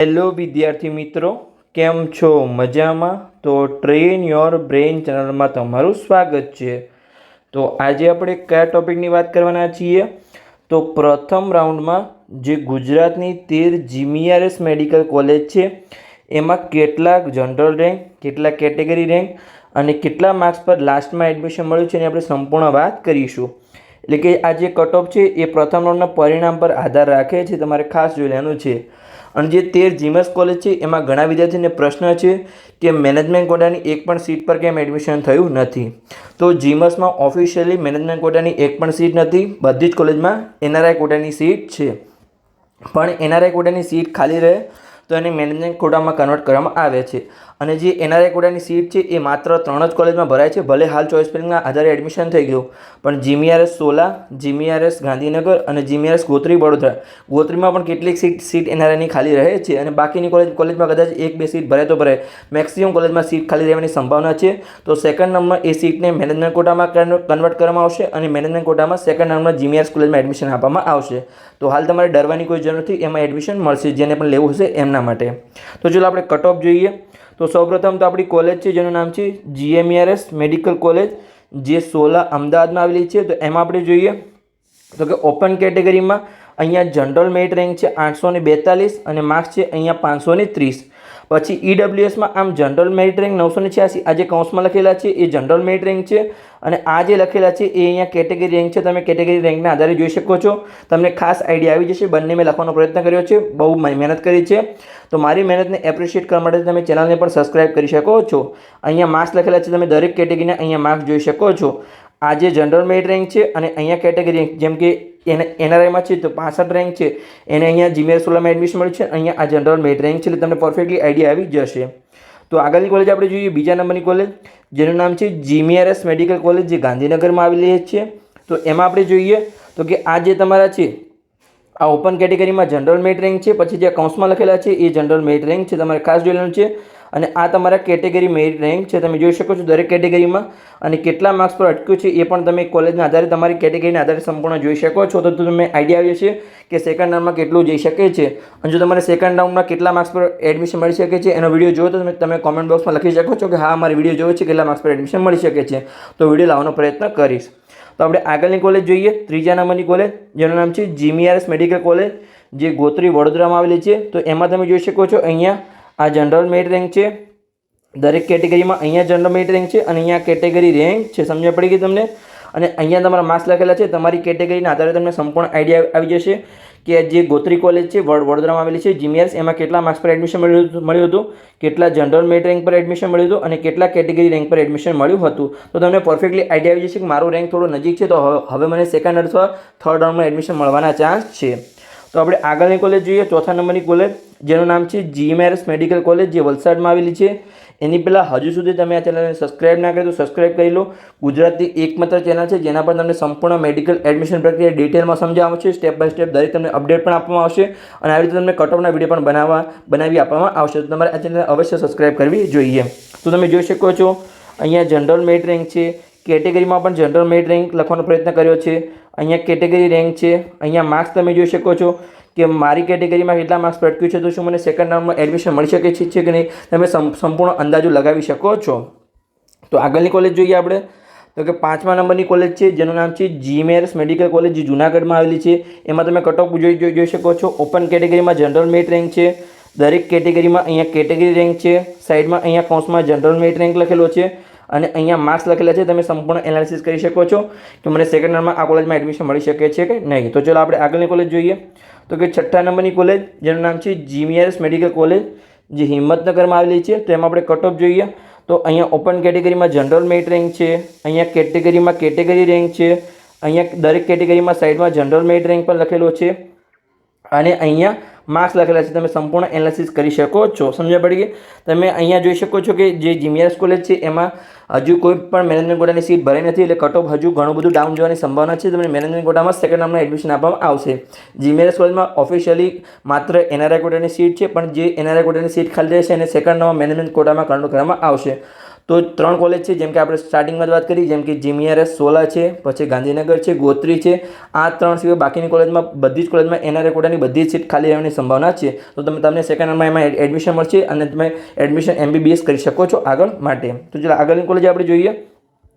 Hello વિદ્યાર્થી મિત્રો, કેમ છો? મજામાં? તો ટ્રેન યોર બ્રેઇન ચેનલમાં તમારું સ્વાગત છે. તો આજે આપણે કયા ટોપિકની વાત કરવાના છીએ? તો પ્રથમ રાઉન્ડમાં જે ગુજરાતની 13 જીમીઆરએસ મેડિકલ કોલેજ છે એમાં કેટલાક જનરલ રેન્ક, કેટલા કેટેગરી રેન્ક અને કેટલા માર્ક્સ પર લાસ્ટમાં એડમિશન મળ્યું છે એની આપણે સંપૂર્ણ વાત કરીશું. એટલે કે આ જે કટ ઓફ છે એ પ્રથમ રાઉન્ડના પરિણામ પર આધાર રાખે છે, તમારે ખાસ જોઈ લેવાનું છે. અને જે 13 જીમસ કોલેજ છે એમાં ઘણા વિદ્યાર્થીઓને પ્રશ્ન છે કે મેનેજમેન્ટ કોટાની એક પણ સીટ પર કેમ એડમિશન થયું નથી. તો જીમસમાં ઓફિશિયલી મેનેજમેન્ટ કોટાની એક પણ સીટ નથી, બધી જ કોલેજમાં એનઆરઆઈ કોટાની સીટ છે. પણ એનઆરઆઈ કોટાની સીટ ખાલી રહે તો એને મેનેજમેન્ટ કોટામાં કન્વર્ટ કરવામાં આવે છે. અને જે એનઆરઆઈ કોટાની સીટ છે એ માત્ર 3 જ કોલેજમાં ભરાય છે. ભલે હાલ ચોઇસ ફિલિંગના આધારે એડમિશન થઈ ગયું, પણ જીમીઆરએસ સોલા, જીમીઆરએસ ગાંધીનગર અને જીમીઆરએસ ગોત્રી વડોદરા, ગોત્રીમાં પણ કેટલીક સીટ એનઆરઆઈની ખાલી રહે છે. અને બાકીની કોલેજમાં કદાચ 1-2 સીટ ભરે તો ભરે, મેક્સિમમ કોલેજમાં સીટ ખાલી રહેવાની સંભાવના છે. તો સેકન્ડ નંબર એ સીટને મેનેજમેન્ટ કોટામાં કન્વર્ટ કરવામાં આવશે અને મેનેજમેન્ટ કોટામાં સેકન્ડ નંબર જીમીઆરએસ કોલેજમાં એડમિશન આપવામાં આવશે. તો હાલ તમારે ડરવાની કોઈ જરૂર નથી, એમાં એડમિશન મળશે જેને પણ લેવું હશે એમના માટે. તો ચલો આપણે કટ ઓફ જોઈએ. તો સૌપ્રથમ તો આપણી કોલેજ છે જેનું નામ છે જીએમઆરએસ મેડિકલ કોલેજ, જે સોલા અમદાવાદમાં આવેલી છે. તો એમાં આપણે જોઈએ તો કે ઓપન કેટેગરીમાં અહીંયા જનરલ મેરિટ રેન્ક છે 842 અને માર્ક્સ છે અહીંયા 530. પછી ઈડબ્લ્યુએસમાં આમ જનરલ મેરિટ રેન્ક 986, આ જે કૌંસમાં લખેલા છે એ જનરલ મેરિટ રેન્ક છે અને આ જે લખેલા છે એ અહીંયા કેટેગરી રેન્ક છે. તમે કેટેગરી રેન્કના આધારે જોઈ શકો છો. તમને ખાસ આઈડિયા આવી જશે. બંને મેં લખવાનો પ્રયત્ન કર્યો છે, બહુ મહેનત કરી છે. તો મારી મહેનતને એપ્રિશિએટ કરવા માટે તમે ચેનલને પણ સબસ્ક્રાઈબ કરી શકો છો. અહીંયા માર્ક્સ લખેલા છે, તમે દરેક કેટેગરીના અહીંયા માર્ક્સ જોઈ શકો છો. આ જે જનરલ મેરિટ રેન્ક છે અને અહીંયા કેટેગરી રેન્ક, જેમ કે એનઆરઆઈમાં છે તો 65 રેન્ક છે, એને અહીંયા જીમીઆરએસ સોલામાં એડમિશન મળ્યું છે. અહીંયા આ જનરલ મેરિટ રેન્ક છે, એટલે તમને પરફેક્ટલી આઈડિયા આવી જશે. તો આગળની કોલેજ આપણે જોઈએ, બીજા નંબરની કોલેજ જેનું નામ છે જીમીઆરએસ મેડિકલ કોલેજ, જે ગાંધીનગરમાં આવેલી છે. તો એમાં આપણે જોઈએ તો કે આ જે તમારા છે આ ઓપન કેટેગરીમાં જનરલ મેરિટ રેન્ક છે, પછી જે કૌંસમાં લખેલા છે એ જનરલ મેરિટ રેન્ક છે, તમારે ખાસ જોઈ લેવાનું છે. અને આ તમારા કેટેગરી મેરિટ રેન્ક છે, તમે જોઈ શકો છો દરેક કેટેગરીમાં. અને કેટલા માર્ક્સ પર અટક્યું છે એ પણ તમે કોલેજના આધારે, તમારી કેટેગરીના આધારે સંપૂર્ણ જોઈ શકો છો. તો તમે આઈડિયા આવી છે કે સેકન્ડ રાઉન્ડમાં કેટલું જઈ શકે છે. અને જો તમારે સેકન્ડ રાઉન્ડમાં કેટલા માર્ક્સ પર એડમિશન મળી શકે છે એનો વિડીયો જોવો તો તમે કોમેન્ટ બોક્સમાં લખી શકો છો કે હા મારે વિડીયો જોવો છે કેટલા માર્ક્સ પર એડમિશન મળી શકે છે. તો વિડીયો લાવવાનો પ્રયત્ન કરીશ. તો આપણે આગળની કોલેજ જોઈએ, ત્રીજા નંબરની કોલેજ જેનું નામ છે જીમીઆરએસ મેડિકલ કોલેજ, જે ગોત્રી વડોદરામાં આવેલી છે. તો એમાં તમે જોઈ શકો છો અહીંયા આ જનરલ મેરિટ રેન્ક છે, દરેક કેટેગરીમાં અહીંયા જનરલ મેરિટ રેન્ક છે અને અહીંયા કેટેગરી રેન્ક છે. સમજ પડી ગઈ તમને? અને અહીંયા તમારા માર્ક્સ લખેલા છે, તમારી કેટેગરીના આધારે તમને સંપૂર્ણ આઈડિયા આવી જશે કે જે ગોત્રી કોલેજ છે વડોદરામાં આવેલી છે જીમીઆરએસ, એમાં કેટલા માર્ક્સ પર એડમિશન મળ્યું હતું, કેટલા જનરલ મેરિટ રેન્ક પર એડમિશન મળ્યું હતું અને કેટલા કેટેગરી રેન્ક પર એડમિશન મળ્યું હતું. તો તમને પરફેક્ટલી આઈડિયા આવી જશે કે મારો રેન્ક થોડો નજીક છે, તો હવે મને સેકન્ડ અથવા થર્ડ રાઉન્ડમાં એડમિશન મળવાના ચાન્સ છે. તો આપણે આગળની કોલેજ જોઈએ, ચોથા નંબરની કોલેજ જેનું નામ છે જીએમઆરએસ મેડિકલ કોલેજ, જે વલસાડમાં આવેલી છે. એની પહેલાં હજુ સુધી તમે આ ચેનલને સબસ્ક્રાઇબ ના કરી તો સબસ્ક્રાઇબ કરી લો. ગુજરાતની એકમાત્ર ચેનલ છે જેના પર તમને સંપૂર્ણ મેડિકલ એડમિશન પ્રક્રિયા ડિટેલમાં સમજાવવામાં આવશે, સ્ટેપ બાય સ્ટેપ દરેક તમને અપડેટ પણ આપવામાં આવશે અને આવી રીતે તમને કટ ઓફના વિડીયો પણ બનાવી આપવામાં આવશે. તો તમારે આ ચેનલને અવશ્ય સબસ્ક્રાઇબ કરવી જોઈએ. તો તમે જોઈ શકો છો અહીંયા જનરલ મેરિટ રેન્ક છે, કેટેગરીમાં પણ જનરલ મેરિટ રેન્ક લખવાનો પ્રયત્ન કર્યો છે. અહીંયા કેટેગરી રેન્ક છે, અહીંયા માર્ક્સ તમે જોઈ શકો છો કે મારી કેટેગરીમાં કેટલા માર્ક્સ પર અટક્યું છે, તો શું મને સેકન્ડ રાઉન્ડમાં એડમિશન મળી શકે છે કે નહીં, તમે સંપૂર્ણ અંદાજો લગાવી શકો છો. તો આગળની કોલેજ જોઈએ આપણે તો કે પાંચમા નંબરની કોલેજ છે જેનું નામ છે જીએમઆરએસ મેડિકલ કોલેજ, જે જૂનાગઢમાં આવેલી છે. એમાં તમે કટ ઓફ જોઈ શકો છો. ઓપન કેટેગરીમાં જનરલ મેરિટ રેન્ક છે, દરેક કેટેગરીમાં અહીંયા કેટેગરી રેન્ક છે, સાઈડમાં અહીંયા કૌંસમાં જનરલ મેરિટ રેન્ક લખેલો છે અને અહીંયા માર્ક્સ લખેલા છે. તમે સંપૂર્ણ એનાલિસિસ કરી શકો છો કે મને સેકન્ડ રાઉન્ડમાં આ કોલેજમાં એડમિશન મળી શકે છે કે નહીં. તો ચલો આપણે આગળની કોલેજ જોઈએ તો કે છઠ્ઠા નંબરની કોલેજ જેનું નામ છે જીમીઆરએસ મેડિકલ કોલેજ, જે હિંમતનગરમાં આવેલી છે. તો એમાં આપણે કટ ઓફ જોઈએ તો અહીંયા ઓપન કેટેગરીમાં જનરલ મેરિટ રેન્ક છે, અહીંયા કેટેગરીમાં કેટેગરી રેન્ક છે, અહીંયા દરેક કેટેગરીમાં સાઈડમાં જનરલ મેરિટ રેન્ક પણ લખેલો છે અને અહીંયા માર્ક્સ લખેલા છે. તમે સંપૂર્ણ એનાલિસિસ કરી શકો છો. સમજ પડી ગઈ? તમે અહીંયા જોઈ શકો છો કે જે જીમીઆરએસ કોલેજ છે એમાં હજુ કોઈ પણ મેનેજમેન્ટ કોટાની સીટ ભરાઈ નથી, એટલે કટ ઓફ હજુ ઘણું બધું ડાઉન જવાની સંભાવના છે. તમને મેનેજમેન્ટ કોટામાં સેકન્ડ રાઉન્ડમાં એડમિશન આપવામાં આવશે. જીમીઆરએસ કોલેજમાં ઓફિશિયલી માત્ર એનઆરઆઈ કોટાની સીટ છે, પણ જે એનઆરઆઈ કોટાની સીટ ખાલી રહેશે એને સેકન્ડ રાઉન્ડમાં મેનેજમેન્ટ કોટામાં કન્વર્ટ કરવામાં આવશે. તો 3 કોલેજ છે, જેમ કે આપણે સ્ટાર્ટિંગમાં જ વાત કરી, જેમ કે GMRS સોલા છે, પછી ગાંધીનગર છે, ગોત્રી છે. આ 3 સિવાય બાકીની કોલેજમાં બધી જ કોલેજમાં NRI કોટાની બધી જ સીટ ખાલી રહેવાની સંભાવના છે. તો તમને સેકન્ડ યરમાં એમાં એડમિશન મળશે અને તમે એડમિશન MBBS કરી શકો છો આગળ માટે. તો ચાલો આગળની કોલેજ આપણે જોઈએ.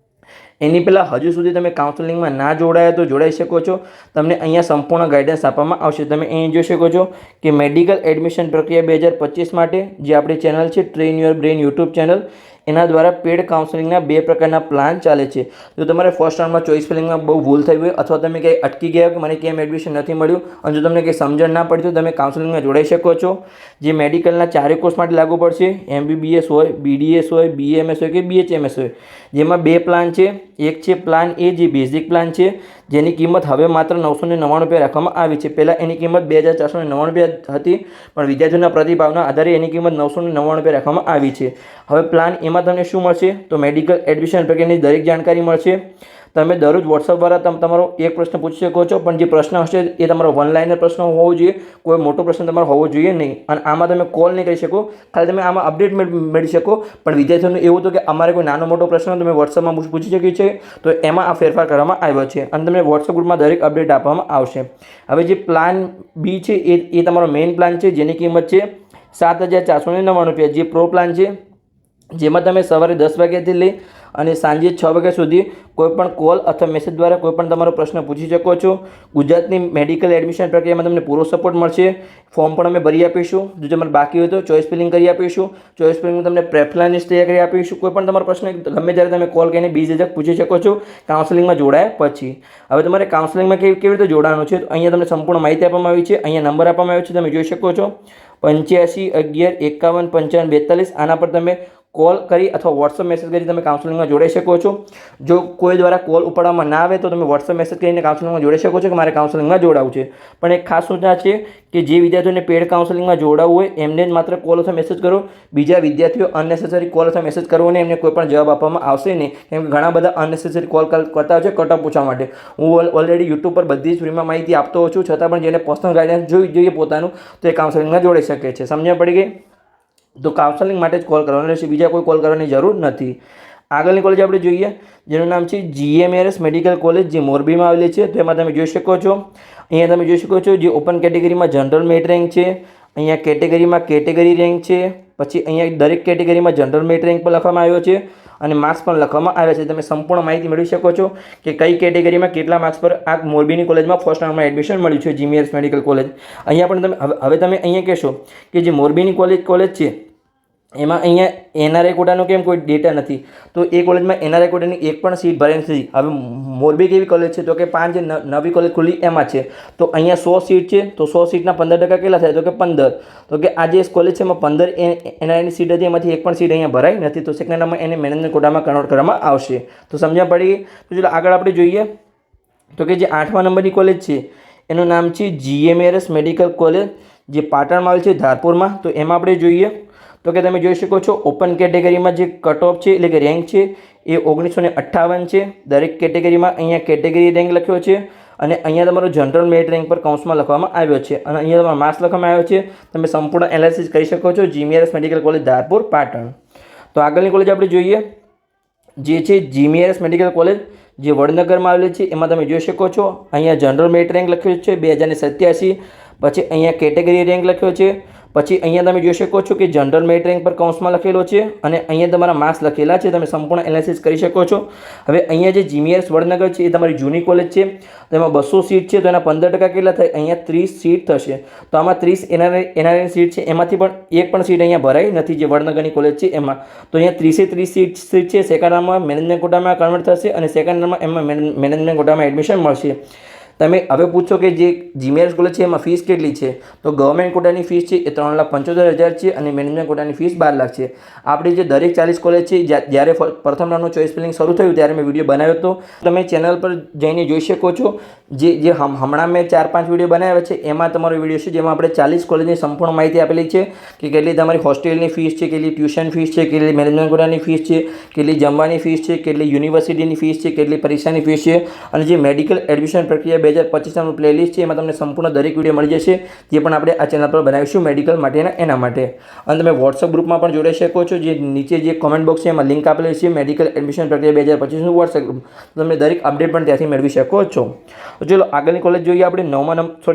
એની પહેલાં હજુ સુધી તમે કાઉન્સેલિંગમાં ના જોડાયા તો જોડાઈ શકો છો. તમને અહીંયા સંપૂર્ણ ગાઈડન્સ આપવામાં આવશે. તમે અહીં જોઈ શકો છો કે મેડિકલ એડમિશન પ્રક્રિયા 2025 માટે જે આપણી ચેનલ છે train your brain YouTube channel, એના દ્વારા પેડ કાઉન્સેલિંગના 2 પ્રકારના પ્લાન ચાલે છે. જો તમારે ફર્સ્ટ રાઉન્ડમાં ચોઇસ ફિલિંગમાં બહુ ભૂલ થઈ હોય અથવા તમે કંઈ અટકી ગયા કે મને કેમ એડમિશન નથી મળ્યું અને જો તમને કંઈ સમજણ ના પડી તો તમે કાઉન્સેલિંગમાં જોડાઈ શકો છો. જે મેડિકલના 4 કોર્સ માટે લાગુ પડશે, MBBS હોય, BDS હોય, BMS હોય કે BHMS હોય, જેમાં 2 પ્લાન છે. એક છે પ્લાન A, જે બેઝિક પ્લાન છે, જેની કિંમત હવે માત્ર 999 રૂપિયા રાખવામાં આવી છે. પહેલાં એની કિંમત 2499 રૂપિયા હતી, પણ વિદ્યાર્થીઓના પ્રતિભાવના આધારે એની કિંમત 999 રૂપિયા રાખવામાં આવી છે. હવે પ્લાન એમાં તમને શું મળશે? તો મેડિકલ એડમિશન પ્રક્રિયાની દરેક જાણકારી મળશે. તમે દરરોજ વોટ્સઅપ દ્વારા તમારો એક પ્રશ્ન પૂછી શકો છો, પણ જે પ્રશ્ન હશે એ તમારો વન લાઇનર પ્રશ્ન હોવો જોઈએ, કોઈ મોટો પ્રશ્ન તમારો હોવો જોઈએ નહીં. અને આમાં તમે કોલ નહીં કરી શકો, ખાલી તમે આમાં અપડેટ મેળવી શકો. પણ વિદ્યાર્થીઓનું એવું હતું કે અમારે કોઈ નાનો મોટો પ્રશ્ન તમે વોટ્સઅપમાં પૂછી શકીએ છીએ, તો એમાં આ ફેરફાર કરવામાં આવ્યો છે અને તમને વોટ્સઅપ ગ્રુપમાં દરેક અપડેટ આપવામાં આવશે. હવે જે પ્લાન B છે એ તમારો મેઇન પ્લાન છે, જેની કિંમત છે 7499 રૂપિયા. જે પ્રો પ્લાન છે, જેમાં તમે સવારે 10 વાગ્યાથી લઈ અને સાંજે 6 વાગ્યા સુધી કોઈપણ કોલ અથવા મેસેજ દ્વારા કોઈપણ તમારો પ્રશ્ન પૂછી શકો છો. ગુજરાતની મેડિકલ એડમિશન પ્રક્રિયામાં તમને પૂરો સપોર્ટ મળશે. ફોર્મ પણ અમે ભરી આપીશું. જો તમારે બાકી હોય તો ચોઇસ ફિલિંગ કરી આપીશું. ચોઇસ ફિલિંગમાં તમને પ્રેફરન્સ લિસ્ટ તૈયાર કરી આપીશું. કોઈપણ તમારો પ્રશ્ન ગમે ત્યારે તમે કોલ કરીને બીજી પૂછી શકો છો કાઉન્સેલિંગમાં જોડાયા પછી. હવે તમારે કાઉન્સેલિંગમાં કેવી રીતે જોડાવાનું છે, તો અહીંયા તમને સંપૂર્ણ માહિતી આપવામાં આવી છે. અહીંયા નંબર આપવામાં આવ્યો છે, તમે જોઈ શકો છો 85 11 51 55 42. આના પર તમે કોલ કરી અથવા વોટ્સઅપ મેસેજ કરી તમે કાઉન્સેલિંગમાં જોડાઈ શકો છો. જો કોઈ દ્વારા કોલ ઉપાડવામાં ના આવે તો તમે વોટ્સઅપ મેસેજ કરીને કાઉન્સેલિંગમાં જોડાઈ શકો છો કે મારે કાઉન્સેલિંગમાં જોડાવું છે. પણ એક ખાસ સૂચના છે કે જે વિદ્યાર્થીઓને પેડ કાઉન્સેલિંગમાં જોડાવવું હોય એમને જ માત્ર કોલ અથવા મેસેજ કરો. બીજા વિદ્યાર્થીઓ અનનેસેસરી કોલ અથવા મેસેજ કરવો નહીં, એમને કોઈ પણ જવાબ આપવામાં આવશે નહીં. કેમ કે ઘણા બધા અનનેસેસરી કોલ કરતા હોય છે કટ ઓફ પૂછવા માટે. હું ઓલરેડી યુટ્યુબ પર બધી જ ફ્રીમાં માહિતી આપતો હોઉં છું, છતાં પણ જેને પર્સનલ ગાઈડન્સ જોઈએ પોતાનું, તો એ કાઉન્સેલિંગમાં જોડાઈ શકે છે. સમજણ પડી ગઈ? તો કાઉન્સેલિંગ માટે જ કોલ કરવાનો રહેશે, બીજા કોઈ કોલ કરવાની જરૂર નથી. આગળની કોલેજ આપણે જોઈએ, જેનું નામ છે GMRS મેડિકલ કોલેજ, જે મોરબીમાં આવેલી છે. તો એમાં તમે જોઈ શકો છો, અહીંયા તમે જોઈ શકો છો જે ઓપન કેટેગરીમાં જનરલ મેરિટ રેન્ક છે, અહીંયા કેટેગરીમાં કેટેગરી રેન્ક છે, પછી અહીંયા દરેક કેટેગરીમાં જનરલ મેરિટ રેન્ક પણ લખવામાં આવ્યો છે અને માર્ક્સ પણ લખવામાં આવ્યા છે. તમે સંપૂર્ણ માહિતી મેળવી શકો છો કે કઈ કેટેગરીમાં કેટલા માર્ક્સ પર આ મોરબીની કોલેજમાં ફર્સ્ટ રાઉન્ડમાં એડમિશન મળ્યું છે, GMRS મેડિકલ કોલેજ. અહીંયા પણ તમે હવે તમે અહીંયા કહેશો કે જે મોરબીની કોલેજ છે એમાં અહીંયા NRI કોટાનો કેમ કોઈ ડેટા નથી, તો એ કોલેજમાં NRI કોટાની એક પણ સીટ ભરાઈ નથી. હવે મોરબી કેવી કોલેજ છે, તો કે 5 નવી કોલેજ ખુલ્લી એમાં છે. તો અહીંયા 100 સીટ છે, તો 100 સીટના 15% કેટલા થાય, તો કે 15. તો કે આ જે કોલેજ છે એમાં 15 NRIની સીટ હતી, એમાંથી એક પણ સીટ અહીંયા ભરાઈ નથી. તો સેકન્ડ રાઉન્ડમાં એને મેનેજમેન્ટ કોટામાં કન્વર્ટ કરવામાં આવશે. તો સમજ્યા પડી? તો ચાલો આગળ આપણે જોઈએ તો કે જે 8મા નંબરની કોલેજ છે એનું નામ છે GMRS મેડિકલ કોલેજ, જે પાટણમાં આવેલ છે, ધારપુરમાં. તો એમાં આપણે જોઈએ તો કે તમે જોઈ શકો છો ઓપન કેટેગરીમાં જે કટ ઓફ છે એટલે કે રેન્ક છે એ 1958 છે. દરેક કેટેગરીમાં અહીંયા કેટેગરી રેન્ક લખ્યો છે અને અહીંયા તમારો જનરલ મેરિટ રેન્ક પર કૌંસમાં લખવામાં આવ્યો છે અને અહીંયા તમારો માર્ક્સ લખવામાં આવ્યો છે. તમે સંપૂર્ણ એનાલિસિસ કરી શકો છો GMRS medical college Dharpur Patan. તો આગળની કોલેજ આપણે જોઈએ જે છે GMRS મેડિકલ કોલેજ, જે વડનગરમાં આવેલી છે. એમાં તમે જોઈ શકો છો અહીંયા જનરલ મેરિટ રેન્ક લખ્યો છે 2087, પછી અહીંયા કેટેગરી રેન્ક લખ્યો છે, પછી અહીંયા તમે જોઈ શકો છો કે જનરલ મેરિટ રેન્ક પર કૌંસમાં લખેલો છે અને અહીંયા તમારા માર્ક્સ લખેલા છે. તમે સંપૂર્ણ એનાલિસિસ કરી શકો છો. હવે અહીંયા જે GMRS વડનગર છે એ તમારી જૂની કોલેજ છે, તેમાં 200 સીટ છે, તો એના 15% કેટલા થાય, અહીંયા 30 સીટ થશે. તો આમાં 30 NRI સીટ છે, એમાંથી પણ એક પણ સીટ અહીંયા ભરાઈ નથી જે વડનગરની કોલેજ છે એમાં. તો અહીંયા 30 સીટ છે, સેકન્ડ રાઉન્ડમાં મેનેજમેન્ટ કોટામાં કન્વર્ટ થશે અને સેકન્ડ રાઉન્ડમાં એમાં મેનેજમેન્ટ કોટામાં એડમિશન મળશે. તમે હવે પૂછો કે જે GMRS કોલેજ છે એમાં ફીસ કેટલી છે, તો ગવર્મેન્ટ કોટાની ફીસ છે એ 3,75,000 છે અને મેનેજમેન્ટ કોટાની ફીસ 12 લાખ છે. આપણી જે દરેક 40 કોલેજ છે, જ્યારે પ્રથમ રાઉન્ડનું ચોઇસ ફિલિંગ શરૂ થયું ત્યારે મેં વિડીયો બનાવ્યો હતો, તમે ચેનલ પર જઈને જોઈ શકો છો. જે હમણાં મેં 4-5 વિડીયો બનાવ્યા છે એમાં તમારો વિડીયો છે જેમાં આપણે 40 કોલેજની સંપૂર્ણ માહિતી આપેલી છે કે કેટલી તમારી હોસ્ટેલની ફીસ છે, કેટલી ટ્યુશન ફીસ છે, કેટલી મેનેજમેન્ટ કોટાની ફીસ છે, કેટલી જમવાની ફીસ છે, કેટલી યુનિવર્સિટીની ફીસ છે, કેટલી પરીક્ષાની ફીસ છે અને જે મેડિકલ એડમિશન પ્રક્રિયા 2025 નામનું પ્લેલિસ્ટ છે, એમાં તમને સંપૂર્ણ દરેક વિડીયો મળી જશે, જે પણ આપણે આ ચેનલ પર બનાવીશું મેડિકલ માટેના એના માટે. અને તમે વોટ્સઅપ ગ્રુપમાં પણ જોડાઈ શકો છો, જે નીચે જે કોમેન્ટ બોક્સ છે એમાં લિંક આપેલી છે મેડિકલ એડમિશન પ્રક્રિયા 2025નું વોટ્સઅપ ગ્રુપ. તમે દરેક અપડેટ પણ ત્યાંથી મેળવી શકો છો. તો ચલો આગળની કોલેજ જોઈએ આપણે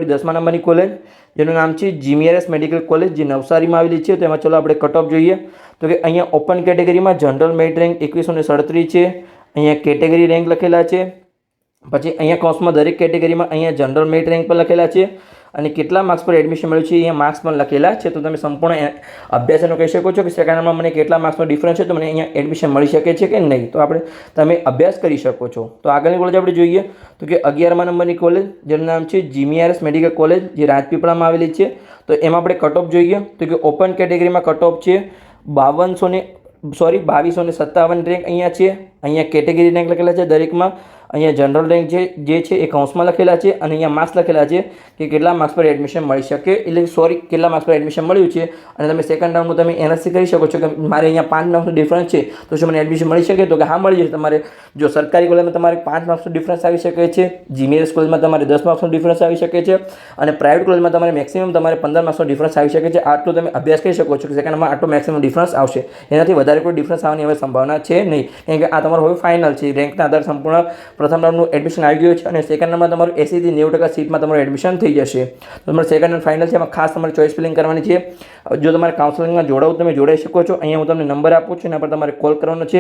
10મા નંબરની કોલેજ, જેનું નામ છે જીમીઆરએસ મેડિકલ કોલેજ, જે નવસારીમાં આવેલી છે. તો એમાં ચલો આપણે કટ ઓફ જોઈએ તો કે અહીંયા ઓપન કેટેગરીમાં જનરલ મેરિટ રેન્ક 2137 છે. અહીંયા કેટેગરી રેન્ક લખેલા છે. પછી અહીંયા કૌંસમાં દરેક કેટેગરીમાં અહીંયા જનરલ મેરિટ રેન્ક પર લખેલા છે અને કેટલા માર્ક્સ પર એડમિશન મળ્યું છે અહીંયા માર્ક્સ પણ લખેલા છે. તો તમે સંપૂર્ણ અભ્યાસનો કહી શકો છો કે સેકન્ડ રાઉન્ડમાં મને કેટલા માર્ક્સનો ડિફરન્સ છે, તો મને અહીંયા એડમિશન મળી શકે છે કે નહીં. તો તમે અભ્યાસ કરી શકો છો. તો આગળની કોલેજ આપણે જોઈએ તો કે 11મા નંબરની કોલેજ, જેનું નામ છે જીમીઆરએસ મેડિકલ કોલેજ, જે રાજપીપળામાં આવેલી છે. તો એમાં આપણે કટ ઓફ જોઈએ તો કે ઓપન કેટેગરીમાં કટ ઓફ છે 2257 રેન્ક અહીંયા છે. અહીંયા કેટેગરી રેન્ક લખેલા છે દરેકમાં. અહીંયા જનરલ રેન્ક જે છે એ કૌંસમાં લખેલા છે અને અહીંયા માર્ક્સ લખેલા છે કે કેટલા માર્ક્સ પર એડમિશન મળી શકે, કેટલા માર્ક્સ પર એડમિશન મળ્યું છે. અને તમે સેકન્ડ રાઉન્ડનું તમે એનાલિસિસ કરી શકો છો કે મારે અહીંયા 5 માર્ક્સનો ડિફરન્સ છે, તો શું મને એડમિશન મળી શકે? તો કે હા, મળી જશે. તમારે જો સરકારી કોલેજમાં તમારે 5 માર્ક્સનો ડિફરન્સ આવી શકે છે, જીમીઆરએસ કોલેજમાં તમારે 10 માર્ક્સનો ડિફરન્સ આવી શકે છે અને પ્રાઇવેટ કોલેજમાં તમારે મેક્સિમમ 15 માર્ક્સનો ડિફરન્સ આવી શકે છે. આટલું તમે અભ્યાસ કરી શકો છો કે સેકન્ડમાં આટલો મેક્સિમમ ડિફરન્સ આવશે. એનાથી વધારે કોઈ ડિફરન્સ આવવાની હવે સંભાવના છે નહીં, કેમ કે આ તમારો હવે ફાઇનલ છે. રેન્કના આધારે સંપૂર્ણ પ્રથમ રાઉન્ડનું એડમિશન આવી ગયું છે અને સેકન્ડ રાઉન્ડમાં તમારું 80 થી 90% સીટમાં તમારું એડમિશન થઈ જશે. તો તમારે સેકન્ડ રાઉન્ડ ફાઇનલ છે, એમાં ખાસ તમારે ચોઇસ ફિલિંગ કરવાની છે. જો તમારે કાઉન્સેલિંગમાં જોડાવું તમે જોડાઈ શકો છો. અહીંયા હું તમને નંબર આપું છું, એના પર તમારે કોલ કરવાનો છે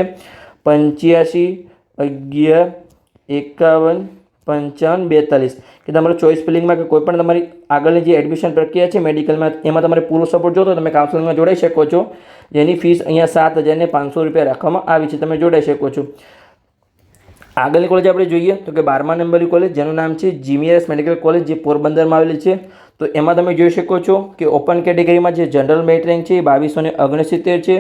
8511515542 કે તમારે ચોઇસ ફિલિંગમાં કે કોઈ પણ તમારી આગળની જે એડમિશન પ્રક્રિયા છે મેડિકલમાં, એમાં તમારે પૂરો સપોર્ટ જોતો તમે કાઉન્સેલિંગમાં જોડાઈ શકો છો. જેની ફીસ અહીંયા 7500 રૂપિયા રાખવામાં આવી છે, તમે જોડાઈ શકો છો. આગળની કોલેજ આપણે જોઈએ તો કે 12મા નંબરની કોલેજ, જેનું નામ છે જીમીઆરએસ મેડિકલ કોલેજ, જે પોરબંદરમાં આવેલી છે. તો એમાં તમે જોઈ શકો છો કે ઓપન કેટેગરીમાં જે જનરલ મેરિટ રેન્ક છે એ 2269 છે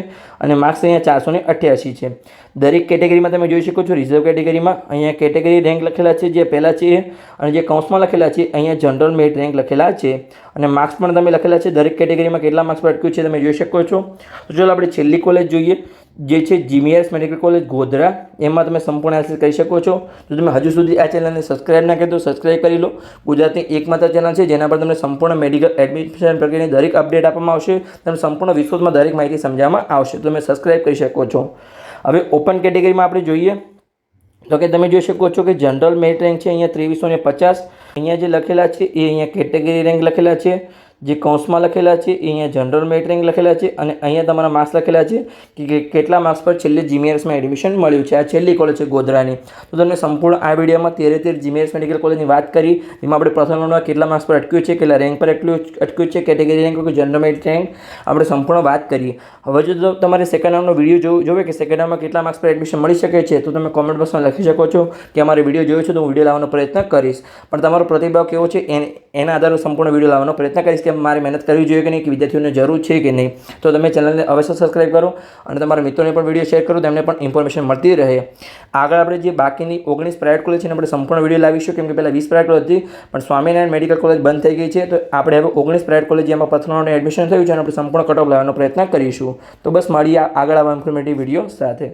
અને માર્ક્સ અહીંયા 488 છે. દરેક કેટેગરીમાં તમે જોઈ શકો છો રિઝર્વ કેટેગરીમાં અહીંયા કેટેગરી રેન્ક લખેલા છે જે પહેલાં છે, અને જે કૌંસમાં લખેલા છે અહીંયા જનરલ મેરિટ રેન્ક લખેલા છે અને માર્ક્સ પણ તમે લખેલા છે. દરેક કેટેગરીમાં કેટલા માર્ક્સ પર અટક્યું છે તમે જોઈ શકો છો. તો ચાલો આપણે છેલ્લી કોલેજ જોઈએ, જે છે જીમીઆરએસ મેડિકલ કોલેજ ગોધરા. એમાં તમે સંપૂર્ણ એનાલિસિસ કરી શકો છો. જો તમે હજુ સુધી આ ચેનલને સબસ્ક્રાઇબ ના કરી તો સબસ્ક્રાઇબ કરી લો. ગુજરાતની એકમાત્ર ચેનલ છે જેના પર તમને સંપૂર્ણ મેડિકલ એડમિશન પ્રક્રિયાની દરેક અપડેટ આપવામાં આવશે. તમને સંપૂર્ણ વિશ્વમાં દરેક માહિતી સમજાવવામાં આવશે. તો તમે સબસ્ક્રાઇબ કરી શકો છો. હવે ઓપન કેટેગરીમાં આપણે જોઈએ તો કે તમે જોઈ શકો છો કે જનરલ મેરિટ રેન્ક છે અહીંયા 2350. અહીંયા જે લખેલા છે એ અહીંયા કેટેગરી રેન્ક લખેલા છે, જે કૌંસમાં લખેલા છે એ અહીંયા જનરલ મેરિટ રેન્ક લખેલા છે અને અહીંયા તમારા માર્ક્સ લખેલા છે કે કેટલા માર્ક્સ પર છેલ્લે જીમીઆરએસમાં એડમિશન મળ્યું છે. આ છેલ્લી કોલેજ છે ગોધરાની. તો તમને સંપૂર્ણ આ વિડીયોમાં 13 જીમીઆરએસ મેડિકલ કોલેજની વાત કરી, એમાં આપણે પ્રથમ રાઉન્ડમાં કેટલા માર્ક્સ પર અટક્યું છે, કેટલા રેન્ક પર અટક્યું છે, કેટેગરી રેન્ક કે જનરલ મેરિટ રેન્ક, આપણે સંપૂર્ણ વાત કરી. હવે જો તમારે સેકન્ડ રાઉન્ડનો વિડીયો જોવે કે સેકન્ડ રાઉન્ડમાં કેટલા માર્ક્સ પર એડમિશન મળી શકે છે, તો તમે કોમેન્ટ બોક્સમાં લખી શકો છો કે અમારે વિડીયો જોયો છે તો હું વિડીયો લાવવાનો પ્રયત્ન કરીશ. પણ તમારો પ્રતિભાવ કેવો છે એના આધારે સંપૂર્ણ વિડીયો લાવવાનો પ્રયત્ન કરીશ કે મારે મહેનત કરવી જોઈએ કે નહીં, કે વિદ્યાર્થીઓને જરૂર છે કે નહીં. તો તમે ચેનલને અવશ્ય સબસ્ક્રાઈબ કરો અને તમારા મિત્રોને પણ વિડીયો શેર કરો, તેમને પણ ઇન્ફોર્મેશન મળતી રહે. આગળ આપણે જે બાકીની 19 પ્રાઇવેટ કોલેજ છે એને આપણે સંપૂર્ણ વિડીયો લાવીશું, કેમ કે પહેલાં 20 પ્રાઇવેટ કોલેજ હતી પણ સ્વામિનારાયણ મેડિકલ કોલેજ બંધ થઈ ગઈ છે. તો આપણે હવે 19 પ્રાઇવેટ કોલેજ જેમાં પ્રથમ રાઉન્ડનું એડમિશન થયું છે અને આપણે સંપૂર્ણ કટ ઓફ લાવવાનો પ્રયત્ન કરીશું. તો બસ મળીએ આગળ આવા ઇન્ફોર્મેટિવ વિડીયો સાથે.